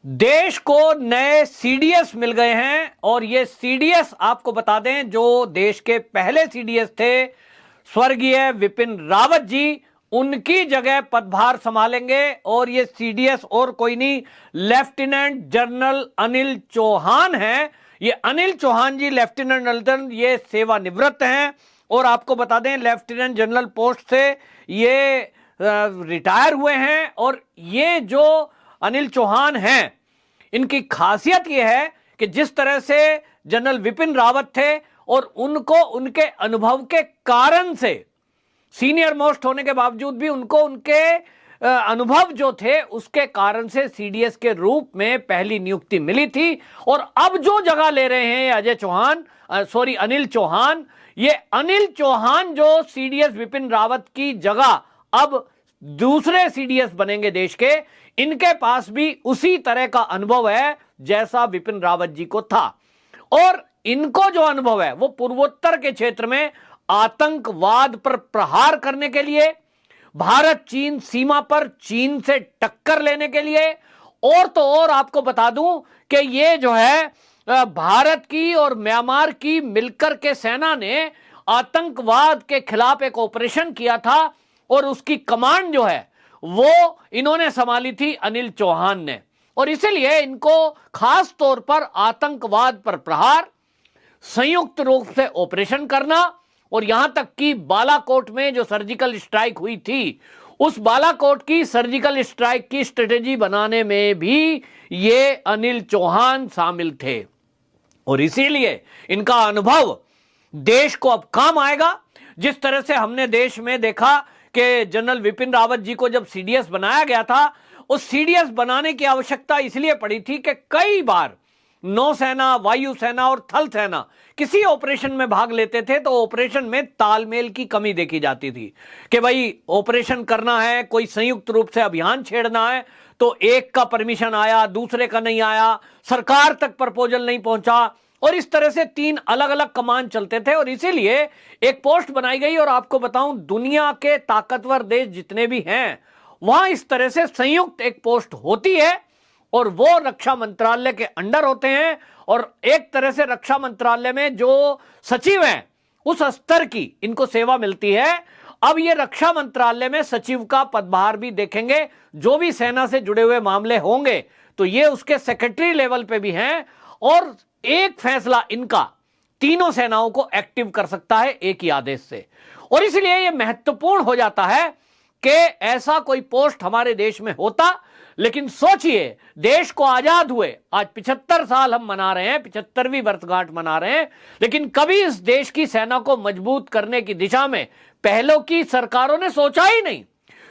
देश को नए सीडीएस मिल गए हैं और ये सीडीएस आपको बता दें जो देश के पहले सीडीएस थे स्वर्गीय विपिन रावत जी, उनकी जगह पदभार संभालेंगे। और ये सीडीएस और कोई नहीं, लेफ्टिनेंट जनरल अनिल चौहान हैं। ये अनिल चौहान जी लेफ्टिनेंट जनरल, ये सेवानिवृत्त हैं और आपको बता दें लेफ्टिनेंट जनरल पोस्ट से ये रिटायर हुए हैं। और ये जो अनिल चौहान हैं, इनकी खासियत यह है कि जिस तरह से जनरल विपिन रावत थे और उनको उनके अनुभव के कारण से, सीनियर मोस्ट होने के बावजूद भी उनको उनके अनुभव जो थे उसके कारण से सीडीएस के रूप में पहली नियुक्ति मिली थी। और अब जो जगह ले रहे हैं अनिल चौहान, ये अनिल चौहान जो सीडीएस विपिन रावत की जगह अब दूसरे सीडीएस बनेंगे देश के, इनके पास भी उसी तरह का अनुभव है जैसा विपिन रावत जी को था। और इनको जो अनुभव है वो पूर्वोत्तर के क्षेत्र में आतंकवाद पर प्रहार करने के लिए, भारत चीन सीमा पर चीन से टक्कर लेने के लिए, और तो और आपको बता दूं कि ये जो है भारत की और म्यांमार की मिलकर के सेना ने आतंकवाद के खिलाफ एक ऑपरेशन किया था और उसकी कमांड जो है वो इन्होंने संभाली थी अनिल चौहान ने। और इसलिए इनको खास तौर पर आतंकवाद पर प्रहार, संयुक्त रूप से ऑपरेशन करना, और यहां तक कि बालाकोट में जो सर्जिकल स्ट्राइक हुई थी, उस बालाकोट की सर्जिकल स्ट्राइक की स्ट्रेटेजी बनाने में भी ये अनिल चौहान शामिल थे। और इसीलिए इनका अनुभव देश को अब काम आएगा। जिस तरह से हमने देश में देखा कि जनरल विपिन रावत जी को जब सीडीएस बनाया गया था, उस सीडीएस बनाने की आवश्यकता इसलिए पड़ी थी कि कई बार नौसेना, वायुसेना और थल सेना किसी ऑपरेशन में भाग लेते थे तो ऑपरेशन में तालमेल की कमी देखी जाती थी कि भाई ऑपरेशन करना है, कोई संयुक्त रूप से अभियान छेड़ना है तो एक का परमिशन आया, दूसरे का नहीं आया, सरकार तक प्रपोजल नहीं पहुंचा, और इस तरह से तीन अलग अलग कमान चलते थे। और इसीलिए एक पोस्ट बनाई गई। और आपको बताऊं, दुनिया के ताकतवर देश जितने भी हैं वहां इस तरह से संयुक्त एक पोस्ट होती है और वो रक्षा मंत्रालय के अंडर होते हैं। और एक तरह से रक्षा मंत्रालय में जो सचिव हैं उस स्तर की इनको सेवा मिलती है। अब ये रक्षा मंत्रालय में सचिव का पदभार भी देखेंगे। जो भी सेना से जुड़े हुए मामले होंगे तो ये उसके सेक्रेटरी लेवल पे भी हैं और एक फैसला इनका तीनों सेनाओं को एक्टिव कर सकता है एक ही आदेश से। और इसलिए यह महत्वपूर्ण हो जाता है कि ऐसा कोई पोस्ट हमारे देश में होता। लेकिन सोचिए, देश को आजाद हुए आज 75 साल हम मना रहे हैं, 75वीं वर्षगांठ मना रहे हैं, लेकिन कभी इस देश की सेना को मजबूत करने की दिशा में पहलों की सरकारों ने सोचा ही नहीं।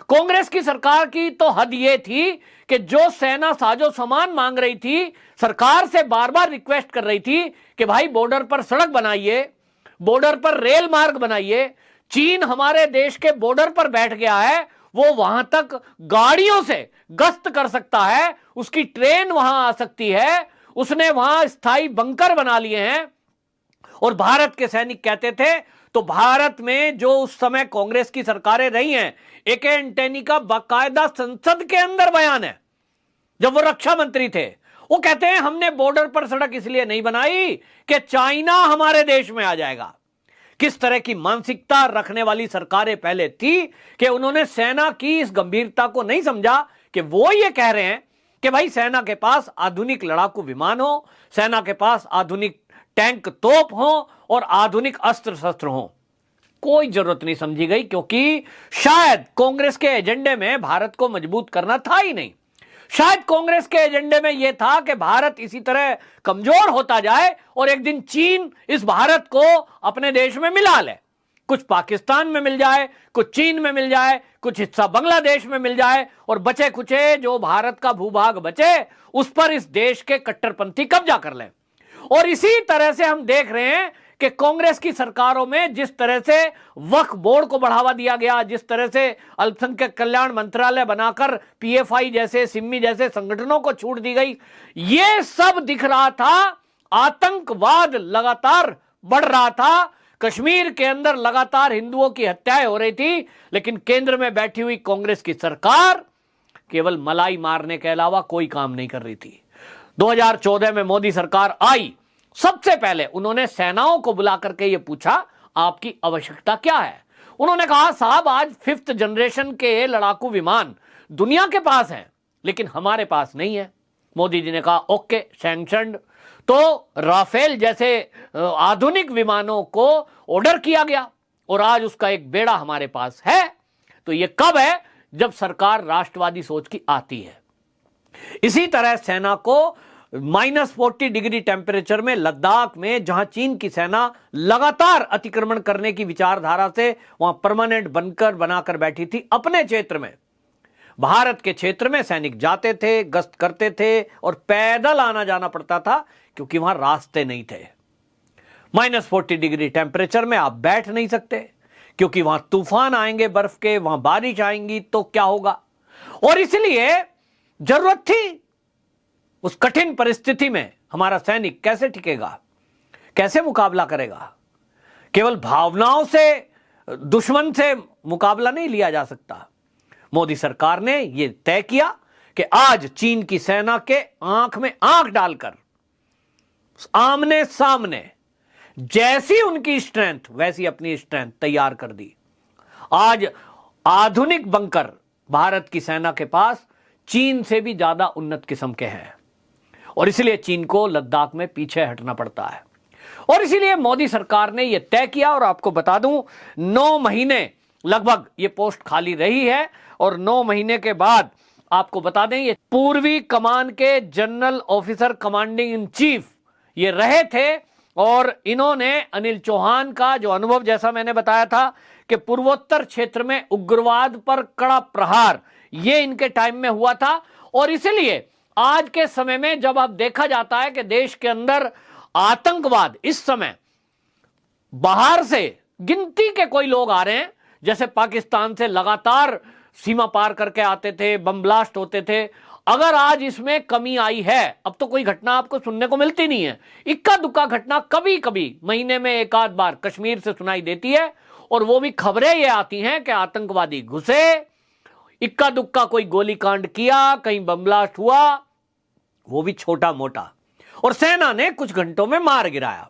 कांग्रेस की सरकार की तो हद यह थी कि जो सेना साजो सामान मांग रही थी, सरकार से बार बार रिक्वेस्ट कर रही थी कि भाई बॉर्डर पर सड़क बनाइए, बॉर्डर पर रेल मार्ग बनाइए, चीन हमारे देश के बॉर्डर पर बैठ गया है, वो वहां तक गाड़ियों से गश्त कर सकता है, उसकी ट्रेन वहां आ सकती है, उसने वहां स्थायी बंकर बना लिए हैं। और भारत के सैनिक कहते थे, तो भारत में जो उस समय कांग्रेस की सरकारें रही हैं, ए के एंटनी का बाकायदा संसद के अंदर बयान है जब वो रक्षा मंत्री थे। वो कहते हैं हमने बॉर्डर पर सड़क इसलिए नहीं बनाई कि चाइना हमारे देश में आ जाएगा। किस तरह की मानसिकता रखने वाली सरकारें पहले थी कि उन्होंने सेना की इस गंभीरता को नहीं समझा कि वो ये कह रहे हैं कि भाई सेना के पास आधुनिक लड़ाकू विमान हो, सेना के पास आधुनिक टैंक तोप हो और आधुनिक अस्त्र शस्त्र हो। कोई जरूरत नहीं समझी गई, क्योंकि शायद कांग्रेस के एजेंडे में भारत को मजबूत करना था ही नहीं। शायद कांग्रेस के एजेंडे में यह था कि भारत इसी तरह कमजोर होता जाए और एक दिन चीन इस भारत को अपने देश में मिला ले। कुछ पाकिस्तान में मिल जाए, कुछ चीन में मिल जाए, कुछ हिस्सा बांग्लादेश में मिल जाए, और बचे कुचे जो भारत का भूभाग बचे उस पर इस देश के कट्टरपंथी कब्जा कर लें। और इसी तरह से हम देख रहे हैं कि कांग्रेस की सरकारों में जिस तरह से वक्फ बोर्ड को बढ़ावा दिया गया, जिस तरह से अल्पसंख्यक कल्याण मंत्रालय बनाकर पीएफआई जैसे, सिम्मी जैसे संगठनों को छूट दी गई, ये सब दिख रहा था। आतंकवाद लगातार बढ़ रहा था, कश्मीर के अंदर लगातार हिंदुओं की हत्याएं हो रही थी, लेकिन केंद्र में बैठी हुई कांग्रेस की सरकार केवल मलाई मारने के अलावा कोई काम नहीं कर रही थी। 2014 में मोदी सरकार आई, सबसे पहले उन्होंने सेनाओं को बुला करके यह पूछा आपकी आवश्यकता क्या है। उन्होंने कहा साहब आज 5th जनरेशन के लड़ाकू विमान दुनिया के पास हैं लेकिन हमारे पास नहीं है। मोदी जी ने कहा ओके सैंक्शनड। तो राफेल जैसे आधुनिक विमानों को ऑर्डर किया गया और आज उसका एक बेड़ा हमारे पास है। तो यह कब है? जब सरकार राष्ट्रवादी सोच की आती है। इसी तरह सेना को -40 डिग्री टेम्परेचर में लद्दाख में, जहां चीन की सेना लगातार अतिक्रमण करने की विचारधारा से वहां परमानेंट बनकर बनाकर बैठी थी अपने क्षेत्र में, भारत के क्षेत्र में सैनिक जाते थे, गश्त करते थे और पैदल आना जाना पड़ता था क्योंकि वहां रास्ते नहीं थे। -40 डिग्री टेम्परेचर में आप बैठ नहीं सकते क्योंकि वहां तूफान आएंगे बर्फ के, वहां बारिश आएंगी तो क्या होगा। और इसलिए जरूरत थी, उस कठिन परिस्थिति में हमारा सैनिक कैसे टिकेगा, कैसे मुकाबला करेगा। केवल भावनाओं से दुश्मन से मुकाबला नहीं लिया जा सकता। मोदी सरकार ने यह तय किया कि आज चीन की सेना के आंख में आंख डालकर आमने सामने जैसी उनकी स्ट्रेंथ वैसी अपनी स्ट्रेंथ तैयार कर दी। आज आधुनिक बंकर भारत की सेना के पास चीन से भी ज्यादा उन्नत किस्म के हैं और इसलिए चीन को लद्दाख में पीछे हटना पड़ता है। और इसीलिए मोदी सरकार ने यह तय किया। और आपको बता दूं 9 महीने लगभग ये पोस्ट खाली रही है और 9 महीने के बाद आपको बता दें ये पूर्वी कमान के general officer commanding in chief ये रहे थे। और इन्होंने अनिल चौहान का जो अनुभव, जैसा मैंने बताया था कि पूर्वोत्तर क्षेत्र में उग्रवाद पर कड़ा प्रहार, ये इनके टाइम में हुआ था। और इसलिए आज के समय में जब अब देखा जाता है कि देश के अंदर आतंकवाद इस समय बाहर से गिनती के कोई लोग आ रहे हैं, जैसे पाकिस्तान से लगातार सीमा पार करके आते थे, बम ब्लास्ट होते थे। अगर आज इसमें कमी आई है, अब तो कोई घटना आपको सुनने को मिलती नहीं है, इक्का दुक्का घटना कभी कभी महीने में एक आध बार कश्मीर से सुनाई देती है और वो भी खबरें ये आती हैं कि आतंकवादी घुसे, इक्का दुक्का कोई गोलीकांड किया, कहीं बम ब्लास्ट हुआ, वो भी छोटा मोटा, और सेना ने कुछ घंटों में मार गिराया।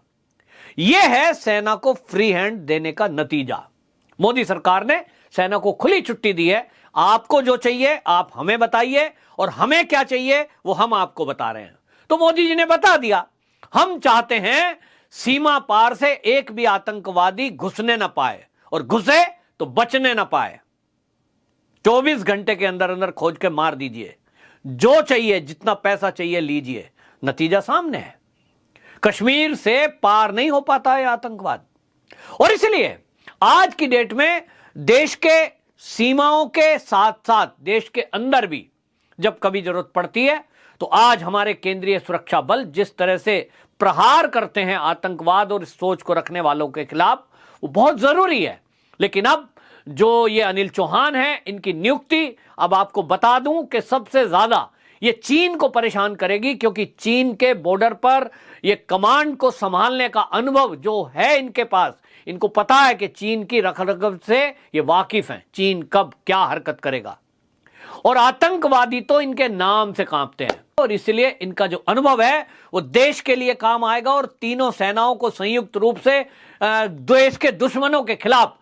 यह है सेना को फ्री हैंड देने का नतीजा। मोदी सरकार ने सेना को खुली छुट्टी दी है, आपको जो चाहिए आप हमें बताइए और हमें क्या चाहिए वो हम आपको बता रहे हैं। तो मोदी जी ने बता दिया, हम चाहते हैं सीमा पार से एक भी आतंकवादी घुसने ना पाए और घुसे तो बचने ना पाए। 24 घंटे के अंदर अंदर खोज के मार दीजिए, जो चाहिए जितना पैसा चाहिए लीजिए। नतीजा सामने है, कश्मीर से पार नहीं हो पाता है आतंकवाद। और इसलिए आज की डेट में देश के सीमाओं के साथ साथ देश के अंदर भी जब कभी जरूरत पड़ती है तो आज हमारे केंद्रीय सुरक्षा बल जिस तरह से प्रहार करते हैं आतंकवाद और इस सोच को रखने वालों के खिलाफ, वो बहुत जरूरी है। लेकिन अब जो ये अनिल चौहान हैं, इनकी नियुक्ति अब आपको बता दूं कि सबसे ज्यादा ये चीन को परेशान करेगी, क्योंकि चीन के बॉर्डर पर ये कमांड को संभालने का अनुभव जो है इनके पास, इनको पता है कि चीन की रखरखाव से ये वाकिफ हैं, चीन कब क्या हरकत करेगा। और आतंकवादी तो इनके नाम से कांपते हैं और इसलिए इनका जो अनुभव है वो देश के लिए काम आएगा। और तीनों सेनाओं को संयुक्त रूप से देश के दुश्मनों के खिलाफ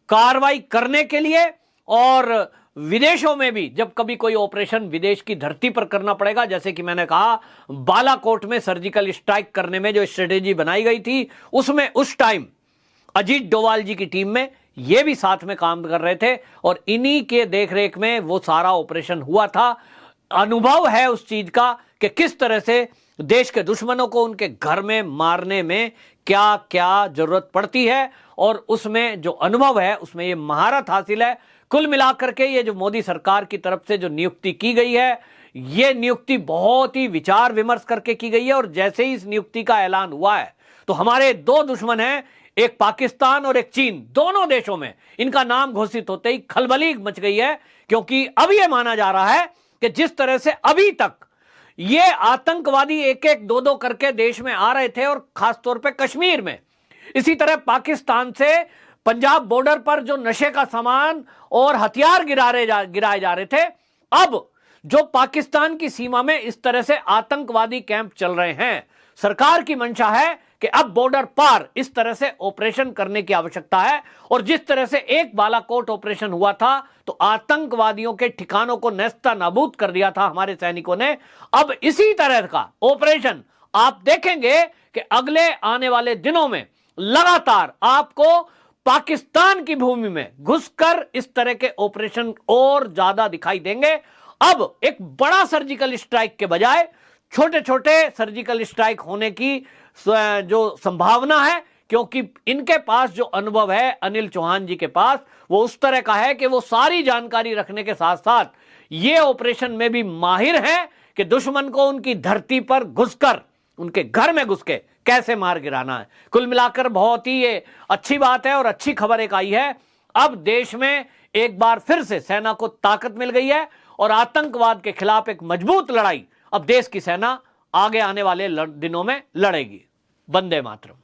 कार्रवाई करने के लिए, और विदेशों में भी जब कभी कोई ऑपरेशन विदेश की धरती पर करना पड़ेगा, जैसे कि मैंने कहा बालाकोट में सर्जिकल स्ट्राइक करने में जो स्ट्रेटेजी बनाई गई थी, उसमें उस टाइम अजीत डोवाल जी की टीम में ये भी साथ में काम कर रहे थे और इन्हीं के देखरेख में वो सारा ऑपरेशन हुआ था। अनुभव है उस चीज का कि किस तरह से देश के दुश्मनों को उनके घर में मारने में क्या क्या जरूरत पड़ती है, और उसमें जो अनुभव है उसमें ये महारत हासिल है। कुल मिलाकर के ये जो मोदी सरकार की तरफ से जो नियुक्ति की गई है, ये नियुक्ति बहुत ही विचार विमर्श करके की गई है। और जैसे ही इस नियुक्ति का ऐलान हुआ है तो हमारे दो दुश्मन हैं, एक पाकिस्तान और एक चीन, दोनों देशों में इनका नाम घोषित होते ही खलबली मच गई है। क्योंकि अब यह माना जा रहा है कि जिस तरह से अभी तक ये आतंकवादी एक एक दो दो करके देश में आ रहे थे, और खासतौर पे कश्मीर में, इसी तरह पाकिस्तान से पंजाब बॉर्डर पर जो नशे का सामान और हथियार गिराए जा रहे थे, अब जो पाकिस्तान की सीमा में इस तरह से आतंकवादी कैंप चल रहे हैं। सरकार की मंशा है कि अब बॉर्डर पार इस तरह से ऑपरेशन करने की आवश्यकता है, और जिस तरह से एक बालाकोट ऑपरेशन हुआ था तो आतंकवादियों के ठिकानों को नेस्ता नाबूद कर दिया था हमारे सैनिकों ने, अब इसी तरह का ऑपरेशन आप देखेंगे कि अगले आने वाले दिनों में लगातार आपको पाकिस्तान की भूमि में घुसकर इस तरह के ऑपरेशन और ज्यादा दिखाई देंगे। अब एक बड़ा सर्जिकल स्ट्राइक के बजाय छोटे छोटे सर्जिकल स्ट्राइक होने की जो संभावना है, क्योंकि इनके पास जो अनुभव है अनिल चौहान जी के पास, वो उस तरह का है कि वो सारी जानकारी रखने के साथ साथ ये ऑपरेशन में भी माहिर हैं कि दुश्मन को उनकी धरती पर घुसकर, उनके घर में घुस के कैसे मार गिराना है। कुल मिलाकर बहुत ही ये अच्छी बात है और अच्छी खबर एक आई है। अब देश में एक बार फिर से सेना को ताकत मिल गई है और आतंकवाद के खिलाफ एक मजबूत लड़ाई अब देश की सेना आगे आने वाले दिनों में लड़ेगी। वंदे मातरम।